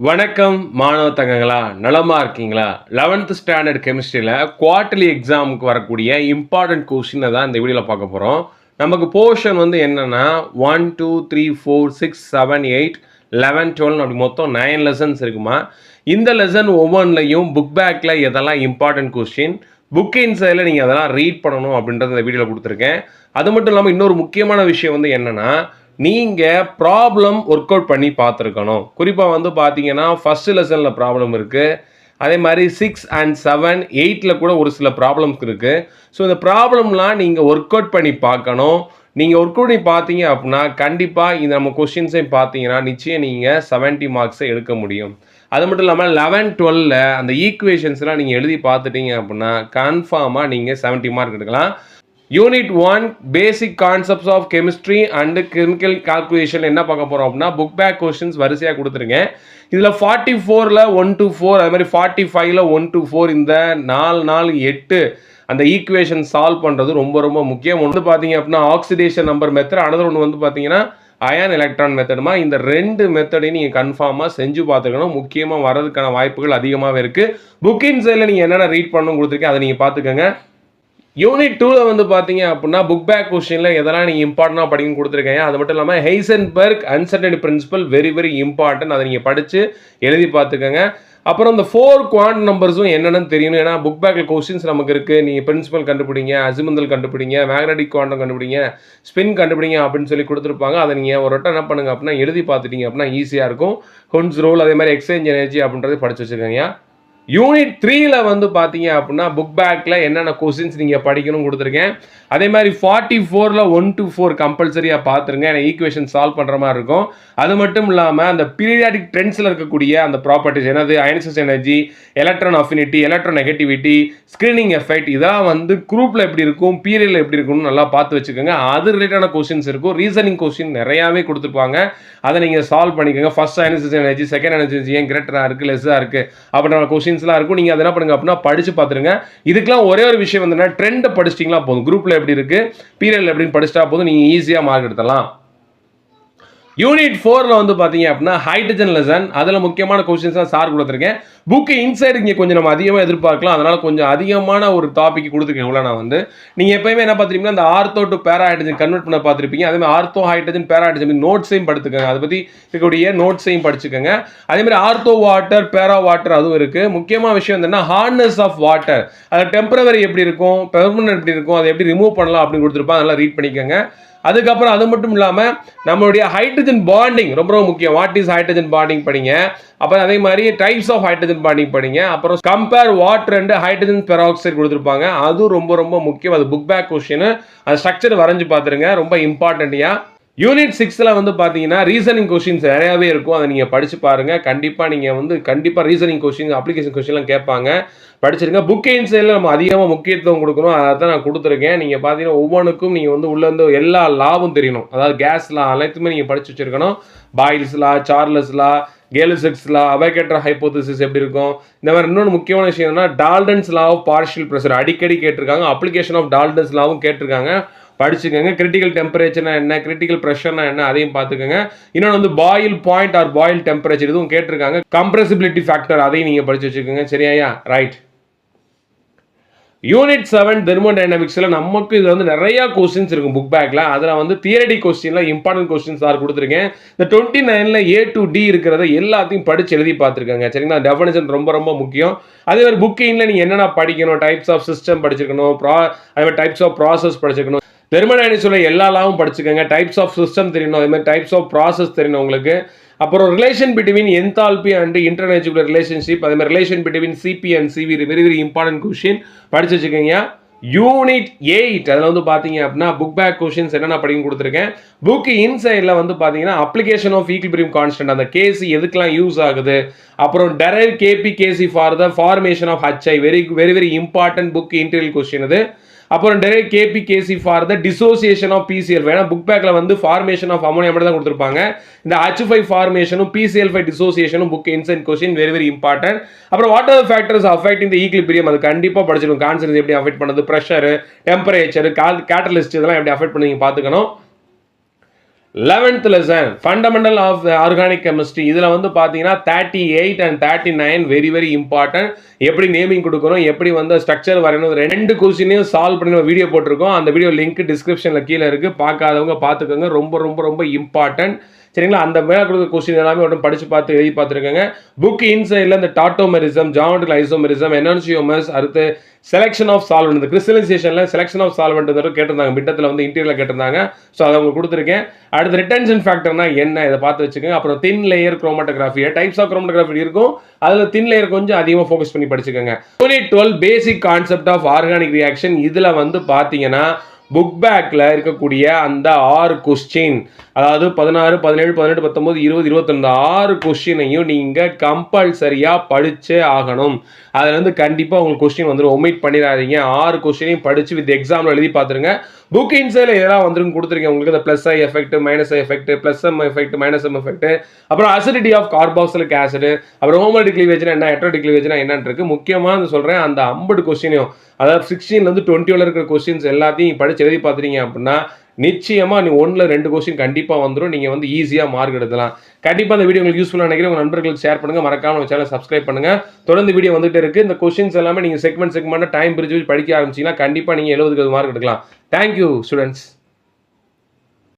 வணக்கம் மாணவ தங்கங்களா, நலமா இருக்கீங்களா? 11th ஸ்டாண்டர்ட் கெமிஸ்ட்ரியில் குவார்ட்டர்லி எக்ஸாமுக்கு வரக்கூடிய இம்பார்ட்டன்ட் கொஸ்டினை தான் இந்த வீடியோவில் பார்க்க போகிறோம். நமக்கு போர்ஷன் வந்து என்னென்னா 1 2 3 4 6 7 8 11 12 அப்படி மொத்தம் 9 லெசன்ஸ் இருக்குமா. இந்த லெசன் ஒவ்வொன்றிலையும் புக் பேக்கில் எதெல்லாம் இம்பார்ட்டன்ட் கொஸ்டின், புக் இன்சைடில் நீங்கள் அதெல்லாம் ரீட் பண்ணணும் அப்படின்றத இந்த வீடியோவில் கொடுத்துருக்கேன். அது மட்டும் இல்லாமல் இன்னொரு முக்கியமான விஷயம் வந்து என்னென்னா, நீங்கள் ப்ராப்ளம் ஒர்க் அவுட் பண்ணி பார்த்துருக்கணும். குறிப்பாக வந்து பார்த்தீங்கன்னா ஃபஸ்ட்டு லெசனில் ப்ராப்ளம் இருக்குது, அதே மாதிரி 6 and 7 8 கூட ஒரு சில ப்ராப்ளம்ஸ் இருக்குது. ஸோ இந்த ப்ராப்ளம்லாம் நீங்கள் ஒர்க் அவுட் பண்ணி பார்க்கணும். நீங்கள் ஒர்க் அவுட் பண்ணி பார்த்தீங்க அப்படின்னா கண்டிப்பாக இந்த நம்ம கொஸ்டின்ஸையும் பார்த்தீங்கன்னா நிச்சயம் நீங்கள் 70 மார்க்ஸை எடுக்க முடியும். அது மட்டும் இல்லாமல் 11 12 அந்த ஈக்குவேஷன்ஸ்லாம் நீங்கள் எழுதி பார்த்துட்டீங்க அப்படின்னா கன்ஃபார்மாக நீங்கள் 70 மார்க் எடுக்கலாம். Unit 1 basic concepts of chemistry and chemical calculation என்ன பார்க்க போகிறோம் அப்படின்னா புக் பேக் கொஸ்டின்ஸ் வரிசையாக கொடுத்துருக்கேன். இதில் 44ல் 1 to 4 அது மாதிரி 45ல் 1 to 4 இந்த 4 8 அந்த ஈக்குவேஷன் சால்வ் பண்ணுறது ரொம்ப ரொம்ப முக்கியம். ஒன்று பார்த்தீங்க அப்படின்னா ஆக்சிடேஷன் நம்பர் மெத்தட், அனதர் ஒன்று வந்து பார்த்தீங்கன்னா அயான் எலக்ட்ரான் மெத்தடுமா. இந்த ரெண்டு மெத்தடையும் நீங்கள் கன்ஃபார்மாக செஞ்சு பார்த்துக்கணும். முக்கியமாக வரதுக்கான வாய்ப்புகள் அதிகமாகவே இருக்குது. புக் இன்சைடில் நீங்கள் என்னென்ன ரீட் பண்ணணும் கொடுத்துருக்கேன், அதை நீங்கள் பார்த்துக்கோங்க. யூனிட் 2ல் வந்து பார்த்தீங்க அப்படின்னா புக் பேக் கொஸ்டினில் எதெல்லாம் நீங்கள் இம்பார்ட்டண்டாக படிக்கணும்னு கொடுத்துருக்கேன். அது மட்டும் இல்லாமல் Heisenberg uncertainty principal very important, அதை நீங்கள் படித்து எழுதி பார்த்துக்கோங்க. அப்புறம் இந்த 4 குவாண்ட் நம்பர்ஸும் என்னென்னு தெரியணும். ஏன்னா புக் பேக்கில் கொஸ்டின்ஸ் நமக்கு இருக்குது. நீங்கள் பிரின்சிபல் கண்டுபிடிங்க, அசிமுந்தல் கண்டுபிடிங்க, மேக்னெட்டிக் குவாண்டம் கண்டுபிடிங்க, ஸ்பின் கண்டுபிடிங்க அப்படின்னு சொல்லி கொடுத்துருப்பாங்க. அதை நீங்கள் ஒரு வட்டம் என்ன பண்ணுங்க அப்படின்னா எழுதி பார்த்துட்டீங்க அப்படின்னா ஈஸியாக இருக்கும். ஹொன்ஸ் ரூல் அதே மாதிரி எக்ஸ்சேஞ்ச் எனர்ஜி அப்படின்றத படித்து வச்சுருக்கீங்க. யூனிட் 3ல் வந்து பார்த்தீங்க அப்படின்னா புக் பேக்கில் என்னென்ன கொஸ்டின்ஸ் நீங்கள் படிக்கணும்னு கொடுத்துருக்கேன். அதே மாதிரி 44ல் 1 to 4 கம்பல்சரியாக பார்த்துருங்க, ஏன்னா ஈக்குவேஷன் சால்வ் பண்ணுற மாதிரி இருக்கும். அது மட்டும் இல்லாமல் அந்த பீரியாடிக் ட்ரெண்ட்ஸில் இருக்கக்கூடிய அந்த ப்ராப்பர்ட்டிஸ் என்னது ionisation energy, electron affinity, electron negativity, screening effect, இதெல்லாம் வந்து குரூப்பில் எப்படி இருக்கும், பீரியடில் எப்படி இருக்கும்னு நல்லா பார்த்து வச்சுக்கோங்க. அது ரிலேட்டான கொஸ்டின்ஸ் இருக்கும். ரீசனிங் கொஸ்டின் நிறையாவே கொடுத்துருப்பாங்க, அதை நீங்கள் சால்வ் பண்ணிக்கோங்க. First ionisation energy, second ionisation ஏன் கிரேட்டராக இருக்குது லெஸ்ஸாக இருக்குது அப்படின்ற கொஸ்டின்ஸ்லாம் இருக்கும். நீங்கள் அதை என்ன பண்ணுங்க அப்படின்னா படித்து பார்த்துருங்க. இதுக்கெல்லாம் ஒரே ஒரு விஷயம் வந்து ட்ரெண்டை படிச்சிட்டிங்களா போதும். குரூப்பில் எப்படி இருக்குது, பீரியடில் எப்படின்னு படிச்சிட்டா போதும், நீங்கள் ஈஸியாக மார்க் எடுத்துடலாம். யூனிட் 4ல் வந்து பார்த்தீங்க அப்படின்னா ஹைட்ரஜன் லெசன், அதில் முக்கியமான கொஸ்டின்ஸ் தான் சார் கொடுத்துருக்கேன். புக்கு இன்சைடு இங்கே கொஞ்சம் நம்ம அதிகமாக எதிர்பார்க்கலாம், அதனால் கொஞ்சம் அதிகமான ஒரு டாபிக் கொடுத்துருக்கேன். இவ்வளோ நான் வந்து நீங்கள் எப்பயுமே என்ன பார்த்துருப்பீங்கன்னா அந்த ஆர்த்தோ டு பேரா ஹைட்ரஜன் கன்வெர்ட் பண்ண பார்த்துருப்பீங்க. அதே மாதிரி ஆர்த்தோ ஹைட்ரஜன் பேரா ஹைட்ரஜன் நோட்ஸையும் படுத்துக்கோங்க, அதை பற்றி இருக்கக்கூடிய நோட்ஸையும் படிச்சுக்கோங்க. அதே மாதிரி ஆர்த்தோ வாட்டர், பேரா வாட்டர் அதுவும் இருக்குது. முக்கியமான விஷயம் என்னன்னா ஹார்ட்னஸ் ஆஃப் வாட்டர், அது டெம்பரவரி எப்படி இருக்கும், பெர்மனன்ட் எப்படி இருக்கும், அதை எப்படி ரிமூவ் பண்ணலாம் அப்படின்னு கொடுத்துருப்பாங்க, அதெல்லாம் ரீட் பண்ணிக்கோங்க. அதுக்கப்புறம் அது மட்டும் இல்லாமல் நம்மளுடைய ஹைட்ரஜன் பாண்டிங் ரொம்ப முக்கியம். வாட் இஸ் ஹைட்ரஜன் பாண்டிங் படிங்க. அப்புறம் அதே மாதிரி டைப்ஸ் ஆஃப் ஹைட்ரஜன் பாண்டிங் படிங்க. அப்புறம் compare water and hydrogen peroxide கொடுத்துருப்பாங்க, அதுவும் ரொம்ப முக்கியம். அது புக் பேக் கொஸ்டின், அது ஸ்ட்ரக்சர் வரைஞ்சு பார்த்துருங்க, ரொம்ப இம்பார்ட்டன்ட்யா. யூனிட் 6ல் வந்து பார்த்தீங்கன்னா ரீசனிங் கொஸ்டின்ஸ் நிறையாவே இருக்கும், அதை நீங்கள் படித்து பாருங்கள். கண்டிப்பாக ரீசனிங் கொஸ்டின், அப்ளிகேஷன் கொஸ்டின்லாம் கேட்பாங்க, படிச்சிருங்க. புக் இன்சைடில் நம்ம அதிகமாக முக்கியத்துவம் கொடுக்கணும், அதை தான் நான் கொடுத்துருக்கேன். நீங்கள் பார்த்தீங்கன்னா ஒவ்வொன்றுக்கும் நீங்கள் வந்து உள்ளே எல்லா லாவும் தெரியணும். அதாவது கேஸ் லா அனைத்துமே நீங்கள் படித்து வச்சுருக்கணும். Boyle's law, Charles law, Gay Lussac's law, Avogadro hypothesis எப்படி இருக்கும், இந்த மாதிரி. இன்னொன்று முக்கியமான விஷயம் என்னன்னா Dalton's law of partial pressure அடிக்கடி கேட்டிருக்காங்க. அப்ளிகேஷன் ஆஃப் டால்டன்ஸ் லாவும் கேட்டிருக்காங்க, படிச்சுக்கோங்க. கிரிட்டிக்கல் டெம்பரேச்சர்னா என்ன, கிரிட்டிக்கல் ப்ரெஷர்னா என்ன, அதையும் பார்த்துக்கோங்க. இன்னொன்று வந்து boil point or boil temperature இதுவும் கேட்டிருக்காங்க. கம்ப்ரெசிபிலிட்டி ஃபேக்டர் அதையும் நீங்கள் படிச்சு வச்சுக்கோங்க. சரியா? ரைட். யூனிட் 7 தெர்மோடைனமிக்ஸில் நமக்கு இது வந்து நிறையா கொஸ்டின்ஸ் இருக்கும் புக் பேக்கில். அதில் வந்து தியரடி கொஸ்டினில் இம்பார்ட்டன்ட் கொஸ்டின்ஸ் தான் கொடுத்துருக்கேன். இந்த 29ல் A to D இருக்கிறத எல்லாத்தையும் படித்து எழுதி பார்த்துருக்காங்க. சரிங்களா? டெஃபினிஷன் ரொம்ப முக்கியம். அதே மாதிரி புக்கிங்கில் நீங்கள் என்னென்ன படிக்கணும், டைப்ஸ் ஆஃப் சிஸ்டம் படிச்சிருக்கணும், அதே மாதிரி டைப்ஸ் ஆஃப் ப்ராசஸ் படிச்சிருக்கணும். தெர்மோடைனமிக்ஸில் எல்லா லாவும் படிச்சுக்கோங்க. டைப்ஸ் ஆஃப் சிஸ்டம் தெரியணும், அதே மாதிரி டைப்ஸ் ஆஃப் ப்ராசஸ் தெரியணும் உங்களுக்கு. அப்புறம் relation between enthalpy and internal relationship, அதே மாதிரி relation between CP and CV very important question படிச்சு வச்சுக்கோங்க. யூனிட் 8 அதில் வந்து பார்த்தீங்க அப்படின்னா புக் பேக் கொஸ்டின்ஸ் என்னென்ன படிக்கணும் கொடுத்துருக்கேன். புக் இன்சைடில் வந்து பார்த்தீங்கன்னா அப்ளிகேஷன் ஆஃப் ஈக்விலிபிரியம் கான்ஸ்டன்ட், அந்த கேசி எதுக்கெல்லாம் யூஸ் ஆகுது. அப்புறம் derive KP KC for the formation of HI very important book இன்டீரியல் கொஸ்டின் இது. அப்புறம் derive KP KC for the dissociation of PCl, வேணா புக் பேக்கில் வந்து ஃபார்மேஷன் ஆஃப் அமோனியா மட்டும் தான் கொடுத்துருப்பாங்க. இந்த H5 ஃபார்மேஷனும் PCl5 டிசோசியேஷனும் book inside question very important. அப்புறம் what are the factors affecting the equilibrium, அது கண்டிப்பாக படிச்சிருக்கும். கான்சன்ட்ரேஷன் எப்படி அஃபெக்ட் பண்ணுது, ப்ரெஷர், டெம்பரேச்சர், கேட்டலிஸ்ட் இதெல்லாம் எப்படி அஃபெக்ட் பண்ணி பார்த்துக்கணும். 11th lesson fundamental of organic chemistry. இதுல வந்து பாத்தீங்கன்னா 38 and 39 வெரி வெரி இம்பார்ட்டன்ட். எப்படி நேமிங் கொடுக்கணும், எப்படி வந்து ஸ்ட்ரக்சர் வரையணும், ரெண்டு கொஸ்டினையும் சால்வ் பண்ணி வீடியோ போட்டிருக்கோம். அந்த வீடியோ லிங்க் டிஸ்கிரிப்ஷன்ல கீழே இருக்கு, பார்க்காதவங்க பார்த்துக்கோங்க. ரொம்ப ரொம்ப ரொம்ப இம்பார்ட்டன்ட். சரிங்களா? அந்த மேலே கொடுத்த கொஸ்டின் எல்லாமே உடனே படிச்சு பார்த்து எழுதி பார்த்துருக்கேங்க. புக் இன்சைடில் இந்த டாட்டோமெரிசம், ஜாமெட்ரிக்கல் ஐசோமெரிசம், எனான்சியோமஸ், அடுத்து செலெக்ஷன் ஆஃப் சால்வெண்ட், இந்த கிறிஸ்டலைசேஷனில் செலெக்ஷன் ஆஃப் சால்வெண்ட் கேட்டிருந்தாங்க, மிட்டத்தில் வந்து இன்டீரியரில் கேட்டிருந்தாங்க. ஸோ அதை உங்களுக்கு கொடுத்துருக்கேன். அடுத்து ரிட்டன்ஷன் ஃபேக்டர்னா என்ன, இதை பார்த்து வச்சுக்கோங்க. அப்புறம் thin layer chromatography, types of chromatography இருக்கும், அதில் தின் லேயர் கொஞ்சம் அதிகமாக ஃபோக்கஸ் பண்ணி படிச்சுக்கோங்க. Unit 12 basic concept of organic reaction. இதில் வந்து பார்த்தீங்கன்னா புக் பேக்கில் இருக்கக்கூடிய அந்த 6 கொஸ்டின், அதாவது 16, 17, 18, 19, 20, 22 6 கொஸ்டினையும் நீங்கள் கம்பல்சரியாக படிச்சே ஆகணும். அதில் வந்து கண்டிப்பாக உங்களுக்கு கொஸ்டின் வந்துடும், ஒமிட் பண்ணிடாதீங்க. 6 கொஸ்டினையும் படித்து வித் எக்ஸாமில் எழுதி பார்த்துருங்க. புக் இன்சைடில் இதெல்லாம் வந்துருன்னு கொடுத்துருக்கேன் உங்களுக்கு. இந்த ப்ளஸ் ஐ எஃபெக்ட், மைனஸ் ஐ effect, plus M effect, minus M effect, அப்புறம் அசிடிட்டி ஆஃப் கார்பாக்சிலிக் ஆசிட், அப்புறம் ஹோமோலிக் கிளீவேஜ்னா என்ன, ஹெட்ரோலிக் கிளீவேஜ்னா என்னன்னு இருக்கு. முக்கியமாக சொல்கிறேன், அந்த 50 கொஸ்டினையும், அதாவது 16 20 இருக்கிற கொஸ்டின்ஸ் எல்லாத்தையும் படிச்சு எழுதி பார்த்துட்டீங்க அப்படின்னா நிச்சயமா நீ 1-2 கொஸ்டின் கண்டிப்பா வந்துடும். நீங்க வந்து ஈஸியா மார்க் எடுக்கலாம். கண்டிப்பா இந்த வீடியோ உங்களுக்கு யூஸ்ஃபுல்லா நினைக்கிறேன். உங்க நண்பர்களுக்கு ஷேர் பண்ணுங்க. மறக்காம நம்ம சேனலை சப்ஸ்கிரைப் பண்ணுங்க. தொடர்ந்து வீடியோ வந்துட்டே இருக்கு. இந்த கொஸ்டின்ஸ் எல்லாமே நீங்க செக்மெண்ட் டைம் பிரிச்சு படிக்க ஆரம்பிச்சீங்கன்னா கண்டிப்பா நீங்க 70 மார்க் எடுக்கலாம். Thank you students.